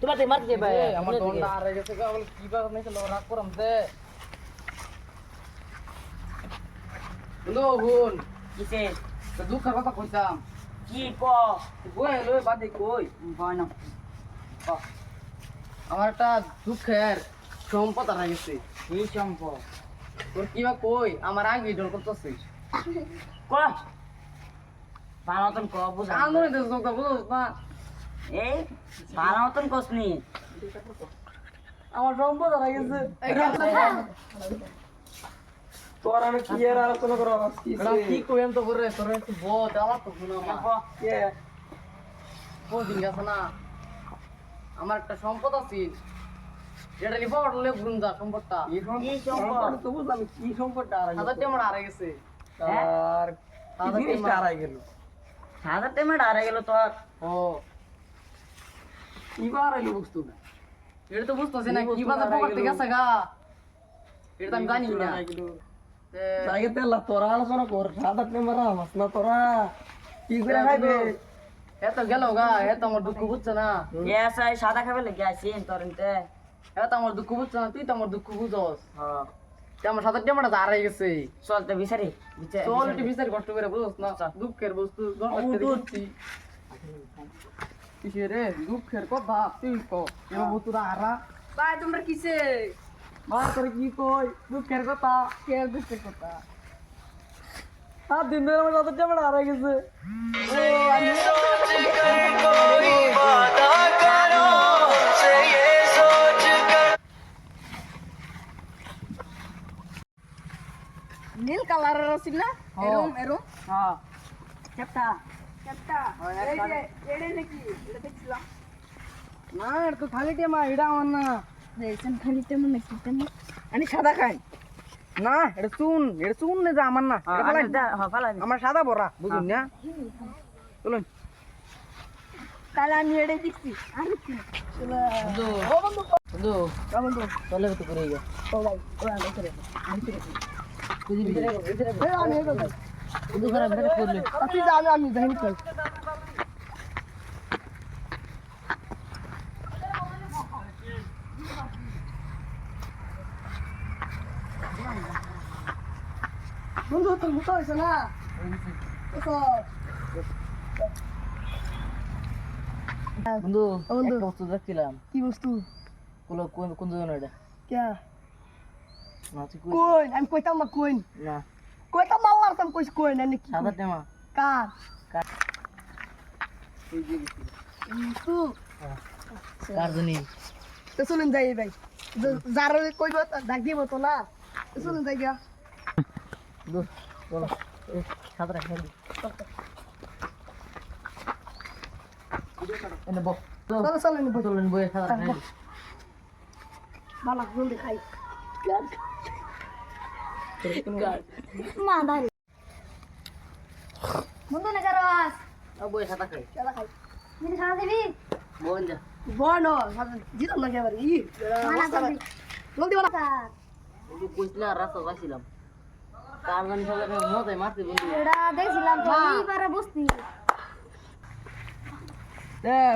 তোমার তে মারতে ভাই আমার দন্ডা আরে গেছে গা বলে কি বা নাই চলো রাগ করম দে বলো হুন কিসে তো দুঃখের কথা কইতাম কি ক বই লই বাদে কই ভয় না আমার একটা দুঃখের সম্পদ হারা গেছে এই সম্পদ তোর কি বা কই আমার আগে ডর করতেছিস ক ভালো মতন ক বুঝা আন্দোলন দেশ কথা বুঝছ না এই ভালো মতন কসনি আমার সম্পদ হারা গেছে তোর আমি কি এর আলোচনা করব কি কইম তো করে তোর একটু বহুত আমার তো শুনো মা কে বহুদিন গেছে না আমার একটা সম্পদ আছে এটা লিখা পড়লে ঘুরুন যা সম্পদটা এই সম্পদ তো বুঝলাম কি সম্পদটা আর হাজার টেমড় হারা গেছে আর কি জিনিসটা হারাই গেল হাজার টেমেট হারা গেল তোর ও কি বার আইলো বস্তু না এটা তো বুঝতেছি না কি বাজার পকেটে গেছে গা এটা তো আমি জানি না জায়গা তেল তোরা আলোচনা কর সাদা টেমারা মাছ না তোরা কি করে খাইবে এত গেল গা এত আমার দুঃখ বুঝছে না গ্যাস আই সাদা খাবে লাগে আসেন তোরতে এত আমার দুঃখ বুঝছে না তুই তো আমার দুঃখ বুঝস হ্যাঁ আমার সাথে টেমড়া হারাই গেছে চলতে বিচারি চল একটু বিচার কষ্ট করে বুঝছ না দুঃখের বস্তু কিসে রে দুঃখের কথা তুই কো এবার বস্তুটা হারা ভাই তোমরা কিসে মা করে কি কই দুঃখের কথা কে দুঃখের কথা আর দিন ধরে আমার সাথে টেমড়া হারাই গেছে নীল কালারের আছে না এরম এরম হ্যাঁ কেপটা একটা এই যে এড়ে নাকি এটা দেখছিলাম না এটা তো খালি টেমা এটা আমার না দেখছেন খালি তেমন নাকি তেমন আমি সাদা খাই না এটা চুন নে যা আমার না এটা ফালাই। আমার সাদা বড়া বুঝুন না চলুন তাহলে আমি এড়ে দেখছি আর কি ও বন্ধু বন্ধু বন্ধু চলে তো করে গিয়া ও ভাই ও আমি করে বুঝি আমি এগো ভাই বুঝু করে ভিতরে করলে তুই যা আমি জানি কই বন্ধু তো মুতো হইছে না তো বন্ধু বন্ধু। একটা বস্তু দেখছিলাম কি বস্তু কোন কোন কোন জন এটা কে না তুই কই কই আমি কইতাম না কই না কইতাম মাল্লার তাম কইছ কই না নাকি সাদা টেমা কার এই যে তু কার জনি তো শুনুন যাই ভাই যার কইব ডাক দিব তো না তো শুনুন যাই গিয়া দু চলো এই সাদা খেলি এনে বক চলো চলো নি বল চলুন বই সাদা খেলি ভালো জলদি খাই মা দাঁড়ি বন্ধু না কারাস বই সাদা খাই চলা খাই মিনি খাওয়া দিবি বোন যা বনো জিতো না কেবারে ই জলদি বলা বন্ধু কইছিল আর রাস্তা যাইছিলাম তার জন্য সবাই মজাই মারতে বন্ধু এটা দেখছিলাম তো এইবারে বসতি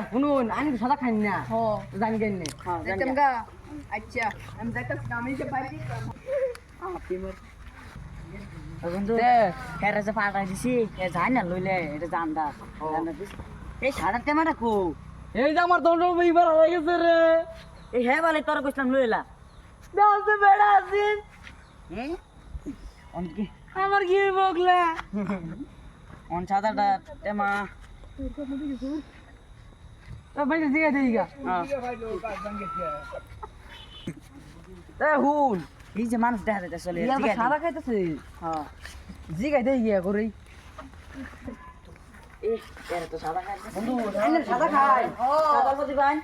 শুনুন আমি তো সাদা খাই না হ জানি কেন নে দেখতাম গা আচ্ছা আমি দেখতাম আমি যে পারি বন্ধু হেরে যে ফাটাই দিছি এ যাই না লইলে এটা জানদা এই সাদা টেমাটা কো এই যে আমার দণ্ড এইবার হয়ে গেছে রে এই হে বলে তোর কইতাম লইলা দাসে বেড়া আছিস হুম অন কি আমার কি বকলা অন সাদাটা টেমা ভাই জিগা দেইগা হুন এই যে মানুষ দেখা যাইতে চলে সারা খাইতেছে হ্যাঁ জিগা দেই গিয়া করে এই এর তো সাদা খাই বন্ধু সাদা খাই সাদার প্রতি বাইন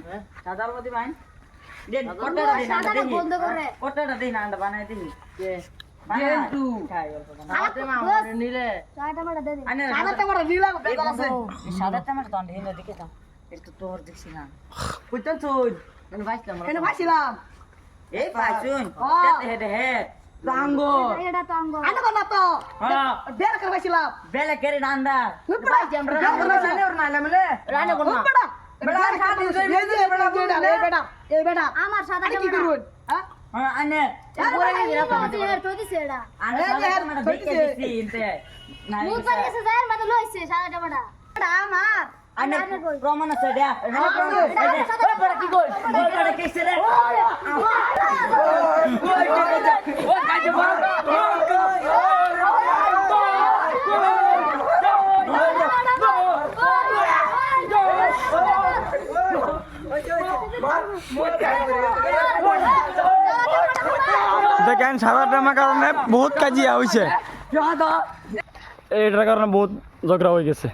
হ্যাঁ সাদার প্রতি বাইন দেন কটটা দিন সাদাটা বন্ধ করে কটটা দিন আন্ডা বানাই দিবি কে কিন্তু খাই অল্প বানাই হাতে মা আমারে নিলে চাটা মারা দে দে আনে সাদা তোমার নিলা বেজার আছে সাদা টেমাটা তো হিন্দা দিকে দাও একটু তোর দেখছি না কইতাম তুই আমি ভাইছিলাম কেন ভাইছিলাম এই পাইছুন হেড হেড টাঙ্গো এটা তো আঙ্গ আনা বানা তো হ্যাঁ বের করে ভাইছিলাম বেলে কেরে নান্দা হুপড়া রানে ওর নাইলা মেলে রানে কোন হুপড়া বেড়া খাদি এই যে বেড়া এই বেটা আমার সাদা আরে কি করুন হ্যাঁ আনে পুরা তো দিছে এটা আনে মানে দেখে দিছি ইনতে না মুখ পার গেছে যায় মানে লইছে সাদা টামাটা এটা আমার আনে প্রমাণ আছে দেয়া বড় কি কই বড় কেসে রে ও কাজে বড় দেখেন সাদা টামার কারণে বহুত কাজিয়া হয়েছে এটার কারণে বহুত ঝগড়া হয়ে গেছে